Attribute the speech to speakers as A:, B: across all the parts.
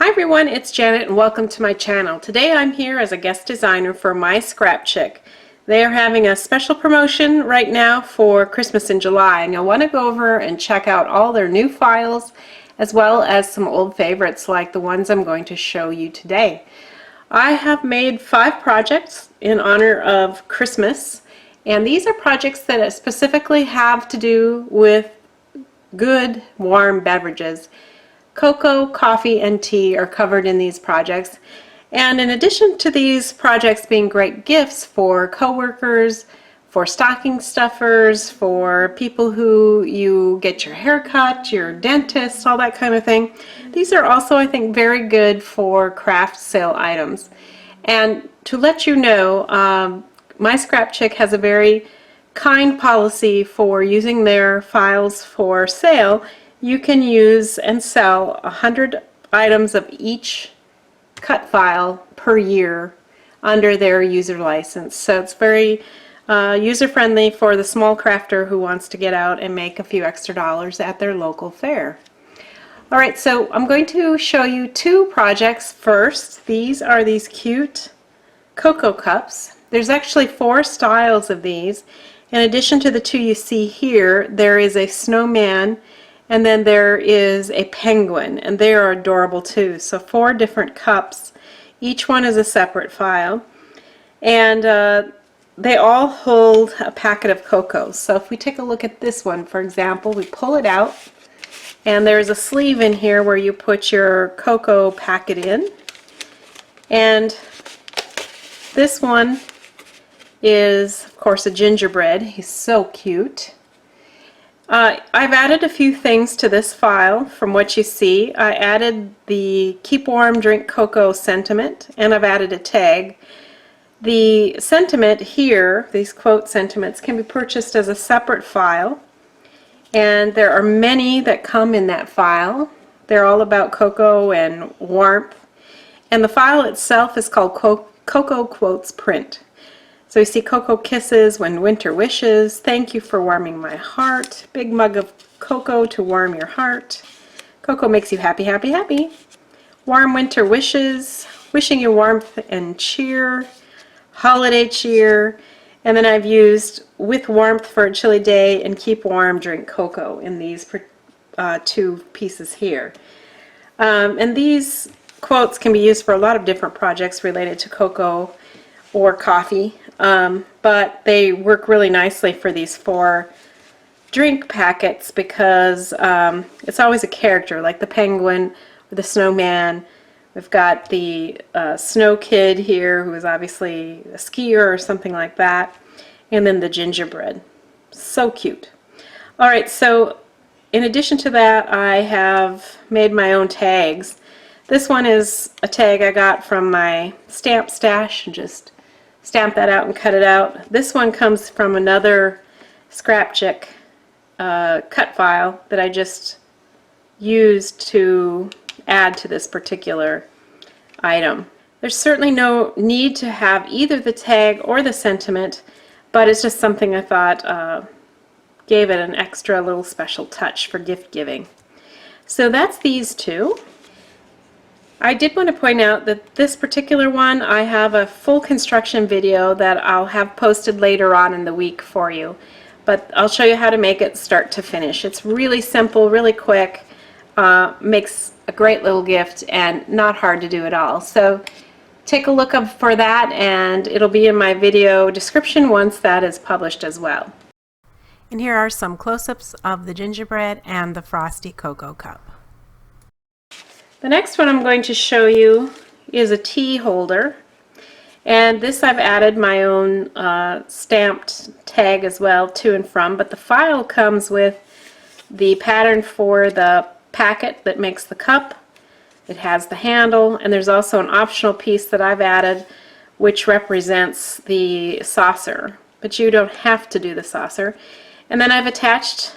A: Hi everyone, it's Janet and welcome to my channel. Today I'm here as a guest designer for MyScrapChick. They are having a special promotion right now for Christmas in July, and you'll want to go over and check out all their new files as well as some old favorites like the ones I'm going to show you today. I have made 5 projects in honor of Christmas, and these are projects that specifically have to do with good warm beverages. Cocoa, coffee, and tea are covered in these projects. And in addition to these projects being great gifts for coworkers, for stocking stuffers, for people who you get your hair cut, your dentist, all that kind of thing, these are also, I think, very good for craft sale items. And to let you know, MyScrapChick has a very kind policy for using their files for sale. You can use and sell 100 items of each cut file per year under their user license. So it's very user-friendly for the small crafter who wants to get out and make a few extra dollars at their local fair. Alright, so I'm going to show you 2 projects first. These are these cute cocoa cups. There's actually 4 styles of these. In addition to the 2 you see here, there is a snowman and then there is a penguin, and they are adorable too. So 4 different cups. Each one is a separate file. And they all hold a packet of cocoa. So if we take a look at this one, for example, we pull it out, and there's a sleeve in here where you put your cocoa packet in. And this one is, of course, a gingerbread. He's so cute. I've added a few things to this file from what you see. I added the Keep Warm, Drink Cocoa sentiment, and I've added a tag. The sentiment here, these quote sentiments, can be purchased as a separate file, and there are many that come in that file. They're all about cocoa and warmth, and the file itself is called Cocoa Quotes Print. So you see Cocoa Kisses when winter wishes, thank you for warming my heart, big mug of cocoa to warm your heart, cocoa makes you happy, happy, happy, warm winter wishes, wishing you warmth and cheer, holiday cheer, and then I've used with warmth for a chilly day and keep warm, drink cocoa in these 2 pieces here. And these quotes can be used for a lot of different projects related to cocoa or coffee, but they work really nicely for these 4 drink packets because it's always a character, like the penguin or the snowman. We've got the snow kid here who is obviously a skier or something like that, and then the gingerbread. So cute. Alright, so in addition to that, I have made my own tags. This one is a tag I got from my stamp stash and just stamp that out and cut it out. This one comes from another ScrapChick cut file that I just used to add to this particular item. There's certainly no need to have either the tag or the sentiment, but it's just something I thought gave it an extra little special touch for gift giving. So that's these 2. I did want to point out that this particular one, I have a full construction video that I'll have posted later on in the week for you. But I'll show you how to make it start to finish. It's really simple, really quick, makes a great little gift and not hard to do at all. So take a look up for that, and it'll be in my video description once that is published as well. And here are some close-ups of the gingerbread and the frosty cocoa cup. The next one I'm going to show you is a tea holder, and this I've added my own stamped tag as well to and from, but the file comes with the pattern for the packet that makes the cup. It has the handle, and there's also an optional piece that I've added which represents the saucer, but you don't have to do the saucer. And then I've attached,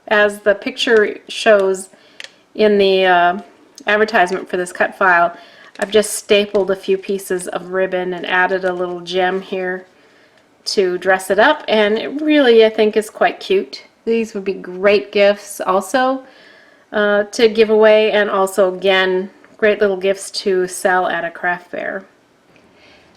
A: as the picture shows in the advertisement for this cut file, I've just stapled a few pieces of ribbon and added a little gem here to dress it up, and it really, I think, is quite cute. These would be great gifts also to give away, and also again great little gifts to sell at a craft fair.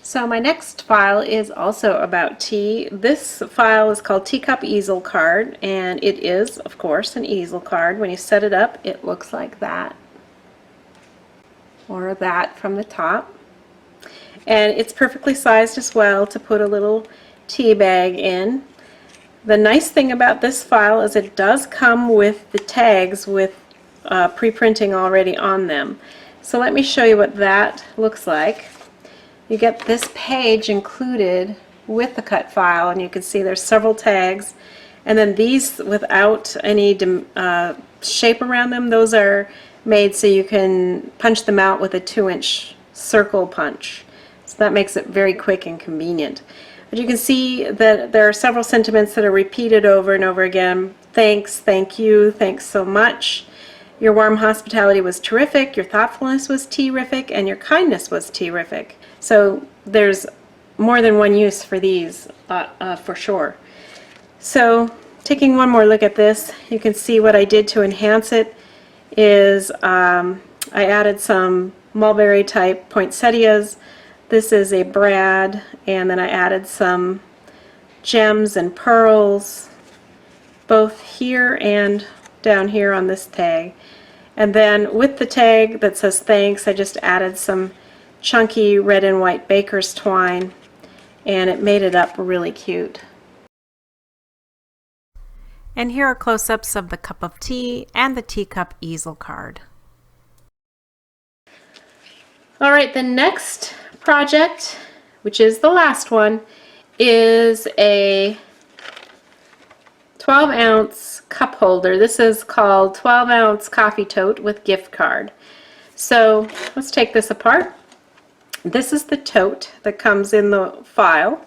A: So my next file is also about tea. This file is called Teacup Easel Card, and it is, of course, an easel card. When you set it up, it looks like that, or that from the top. And it's perfectly sized as well to put a little tea bag in. The nice thing about this file is it does come with the tags with pre-printing already on them. So let me show you what that looks like. You get this page included with the cut file, and you can see there's several tags, and then these without any shape around them, those are made so you can punch them out with a 2-inch circle punch. So that makes it very quick and convenient. But you can see that there are several sentiments that are repeated over and over again. Thanks, thank you, thanks so much. Your warm hospitality was terrific, your thoughtfulness was terrific, and your kindness was terrific. So there's more than one use for these for sure. So taking one more look at this, you can see what I did to enhance it is I added some mulberry type poinsettias. This is a brad, and then I added some gems and pearls both here and down here on this tag. And then with the tag that says thanks, I just added some chunky red and white baker's twine, and it made it up really cute. And here are close-ups of the cup of tea and the teacup easel card. Alright, the next project, which is the last one, is a 12-ounce cup holder. This is called 12-ounce coffee tote with gift card. So let's take this apart. This is the tote that comes in the file.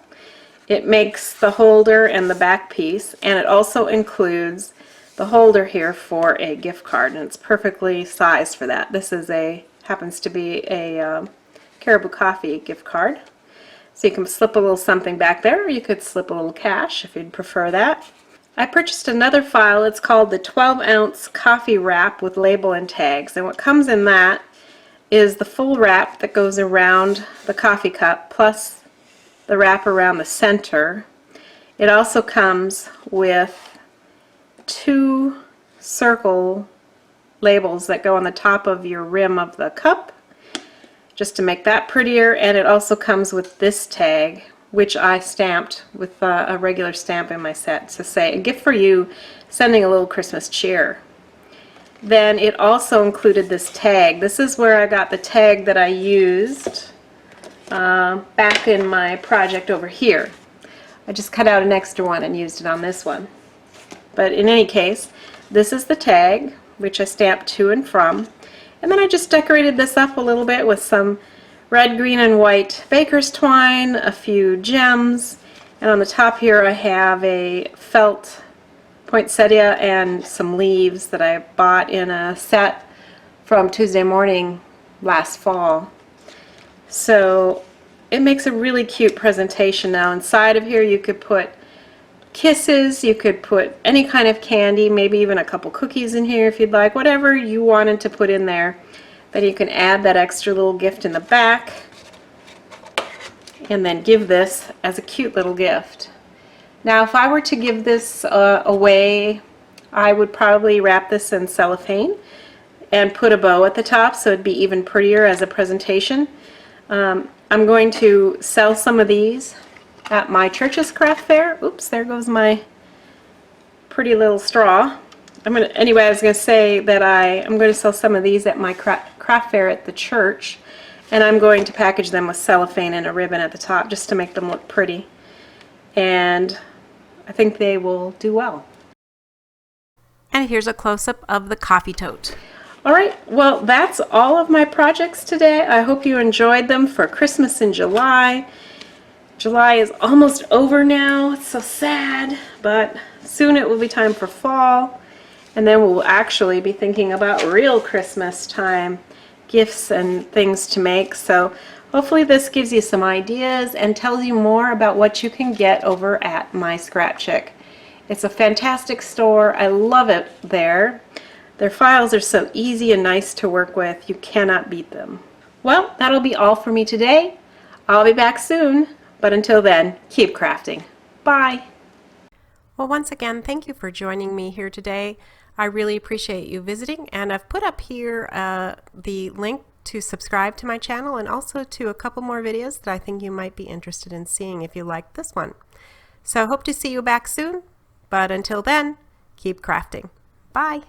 A: It makes the holder and the back piece, and it also includes the holder here for a gift card, and it's perfectly sized for that. This is happens to be a Caribou Coffee gift card. So you can slip a little something back there, or you could slip a little cash if you'd prefer that. I purchased another file. It's called the 12-ounce coffee wrap with label and tags, and what comes in that is the full wrap that goes around the coffee cup plus the wrap around the center. It also comes with 2 circle labels that go on the top of your rim of the cup just to make that prettier, and it also comes with this tag, which I stamped with a regular stamp in my set to say, a gift for you, sending a little Christmas cheer. Then it also included this tag. This is where I got the tag that I used back in my project over here. I just cut out an extra one and used it on this one. But in any case, this is the tag, which I stamped to and from. And then I just decorated this up a little bit with some red, green, and white baker's twine, a few gems, and on the top here I have a felt poinsettia and some leaves that I bought in a set from Tuesday Morning last fall. So it makes a really cute presentation. Now inside of here you could put kisses, you could put any kind of candy, maybe even a couple cookies in here if you'd like, whatever you wanted to put in there. Then you can add that extra little gift in the back and then give this as a cute little gift. Now if I were to give this away, I would probably wrap this in cellophane and put a bow at the top so it'd be even prettier as a presentation. I'm going to sell some of these at my church's craft fair. Oops, there goes my pretty little straw. Anyway, I was going to say that I'm going to sell some of these at my craft fair at the church, and I'm going to package them with cellophane and a ribbon at the top just to make them look pretty. And I think they will do well. And here's a close-up of the coffee tote. Alright, well that's all of my projects today. I hope you enjoyed them for Christmas in July. July is almost over now. It's so sad, but soon it will be time for fall, and then we'll actually be thinking about real Christmas time gifts and things to make. So hopefully this gives you some ideas and tells you more about what you can get over at MyScrapChick. It's a fantastic store. I love it there. Their files are so easy and nice to work with. You cannot beat them. Well, that'll be all for me today. I'll be back soon, but until then, keep crafting. Bye. Well, once again, thank you for joining me here today. I really appreciate you visiting, and I've put up here the link to subscribe to my channel and also to a couple more videos that I think you might be interested in seeing if you like this one. So I hope to see you back soon, but until then, keep crafting. Bye.